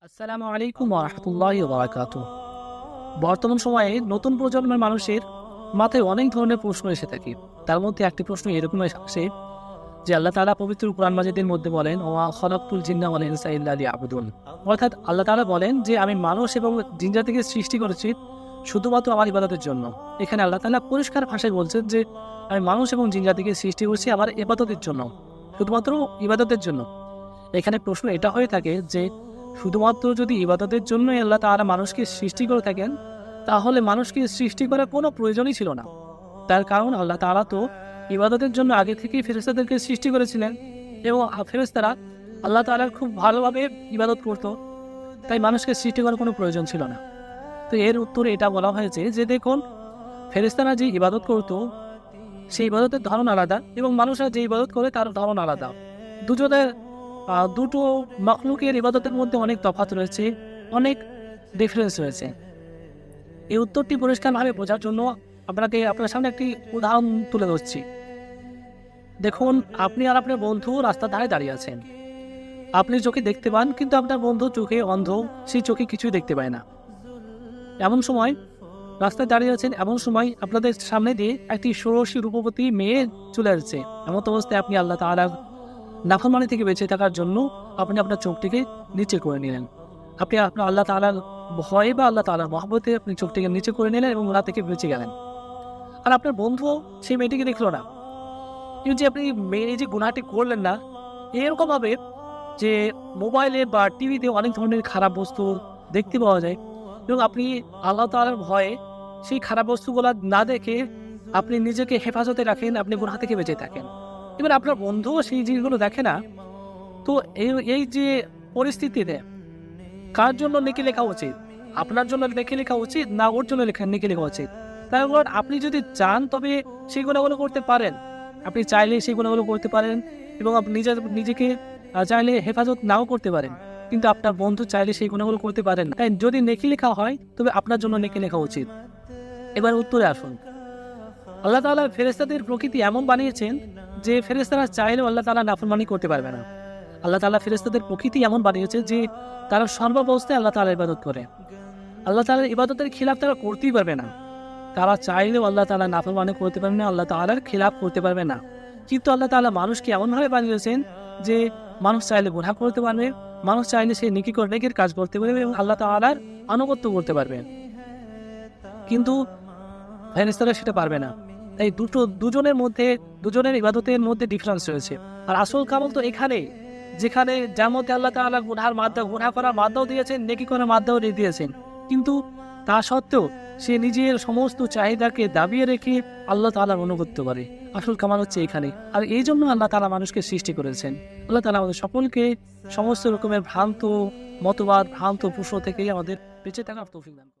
আসসালামু আলাইকুম ওয়া রাহমাতুল্লাহি ওয়া বারাকাতুহু। বর্তমান সময়ে নতুন প্রজন্মের মানুষের মাথায় অনেক ধরনের প্রশ্ন এসে থাকে। তার মধ্যে একটি প্রশ্ন এরকম আসে যে আল্লাহ তাআলা পবিত্র কুরআন মাজিদের মধ্যে বলেন, ওয়া খালাকতুল জিন্না ওয়াল ইনসা ইল্লা লিয়াবুদুন। অর্থাৎ আল্লাহ তাআলা বলেন যে আমি মানুষ এবং জিন জাতিকে সৃষ্টি করেছি শুধুমাত্র আমার ইবাদতের জন্য। এখানে আল্লাহ তাআলা পরিষ্কার ভাষায় বলছেন যে আমি মানুষ এবং জিন জাতিকে সৃষ্টি করেছি আমার ইবাদতের জন্য, শুধুমাত্র ইবাদতের জন্য। এখানে প্রশ্ন এটা হয়ে থাকে যে শুধুমাত্র যদি ইবাদতের জন্যই আল্লাহ তাআলা মানুষকে সৃষ্টি করে থাকেন, তাহলে মানুষকে সৃষ্টি করার কোনো প্রয়োজনই ছিল না। তার কারণ আল্লাহ তাআলা তো ইবাদতের জন্য আগে থেকেই ফেরেশতাদেরকে সৃষ্টি করেছিলেন এবং ফেরেশতারা আল্লাহ তাআলার খুব ভালোভাবে ইবাদত করত, তাই মানুষকে সৃষ্টি করার কোনো প্রয়োজন ছিল না। তো এর উত্তরে এটা বলা হয়েছে যে দেখুন, ফেরেশতারা যে ইবাদত করত সেই ইবাদতের ধরন আলাদা এবং মানুষরা যে ইবাদত করে তার ধরন আলাদা। দুজনের দুটো মখলুকের ইবাদতের মধ্যে অনেক তফাৎ রয়েছে, অনেক ডিফারেন্স রয়েছে। এই উত্তরটি পরিষ্কারভাবে বোঝার জন্য আপনার সামনে একটি উদাহরণ তুলে ধরছি। দেখুন, আপনি আর আপনার বন্ধু রাস্তার ধারে দাঁড়িয়ে আছেন। আপনি চোখে দেখতে পান, কিন্তু আপনার বন্ধু চোখে অন্ধ, সেই চোখে কিছুই দেখতে পায় না। এমন সময় রাস্তায় দাঁড়িয়ে আছেন, এমন সময় আপনাদের সামনে দিয়ে একটি ষোড়শী রূপবতী মেয়ে চলে আসছে। এমন অবস্থায় আপনি আল্লাহ তাআলার নাফরমানি থেকে বেঁচে থাকার জন্য আপনি আপনার চোখটিকে নিচে করে নিলেন। আপনি আপনার আল্লাহ তাআলার ভয়ে বা আল্লাহ তাআলার মহব্বতে আপনি চোখটিকে নিচে করে নিলেন এবং ওরা থেকে বেঁচে গেলেন। আর আপনার বন্ধু সেই মেয়েটিকে দেখলো না। কিন্তু যে আপনি এই যে গুনাহটি করলেন না, এরকমভাবে যে মোবাইলে বা টিভিতে অনেক ধরনের খারাপ বস্তু দেখতে পাওয়া যায় এবং আপনি আল্লাহ তাআলার ভয়ে সেই খারাপ বস্তুগুলো না দেখে আপনি নিজেকে হেফাজতে রাখেন, আপনি গুনাহ থেকে বেঁচে থাকেন। এবার আপনার বন্ধুও সেই জিনিসগুলো দেখে না। তো এই যে পরিস্থিতিতে কার জন্য নেকি লেখা উচিত? আপনার জন্য নেকি লেখা উচিত না ওর জন্য নেকি লেখা উচিত? তাই আপনি যদি চান তবে সেই গুণাগুলো করতে পারেন। আপনি চাইলে সেই গুণাগুলো করতে পারেন এবং আপনি নিজেকে চাইলে হেফাজত নাও করতে পারেন, কিন্তু আপনার বন্ধু চাইলে সেই গুণাগুলো করতে পারেন না। তাই যদি নেকি লেখা হয় তবে আপনার জন্য নেকি লেখা উচিত। এবার উত্তরে আসুন। আল্লাহ তাআলা ফেরেশতাদের প্রকৃতি এমন বানিয়েছেন যে ফেরেশতারা চাইলেও আল্লাহ তাআলা নাফরমানি করতে পারবে না। আল্লাহ তাআলা ফেরেশতাদের প্রকৃতি এমন বানিয়েছে যে তারা সর্বাবস্থায় আল্লাহ তাআলার ইবাদত করে। আল্লাহ তাআলার ইবাদতের খিলাফ তারা করতেই পারবে না। তারা চাইলেও আল্লাহ তাআলা নাফরমানি করতে পারবে না, আল্লাহ তাআলার খিলাফ করতে পারবে না। কিন্তু আল্লাহ তাআলা মানুষকে এমনভাবে বানিয়েছেন যে মানুষ চাইলে গুনাহ করতে পারবে, মানুষ চাইলে সে নেকির কাজ করতে পারবে এবং আল্লাহ তাআলার আনুগত্য করতে পারবে, কিন্তু ফেরেশতারা সেটা পারবে না। তাই দুজনের ইবাদতের মধ্যে ডিফারেন্স রয়েছে। আর আসল কামাল তো এখানেই, যেখানে যার মধ্যে আল্লাহ তাআলা গুনাহ করার মাদ্দাও দিয়েছেন, নেকি করার মাদ্দাও দিয়েছেন, কিন্তু তা সত্ত্বেও সে নিজের সমস্ত চাহিদাকে দাবিয়ে রেখে আল্লাহ তাআলার অনুগত্য করে। আসল কামাল হচ্ছে এখানে। আর এই জন্য আল্লাহ তাআলা মানুষকে সৃষ্টি করেছেন। আল্লাহ তাআলা আমাদের সকলকে সমস্ত রকমের ভ্রান্ত মতবাদ, ভ্রান্ত প্রশ্ন থেকে আমাদের বেঁচে থাকার তৌফিক দান করুন।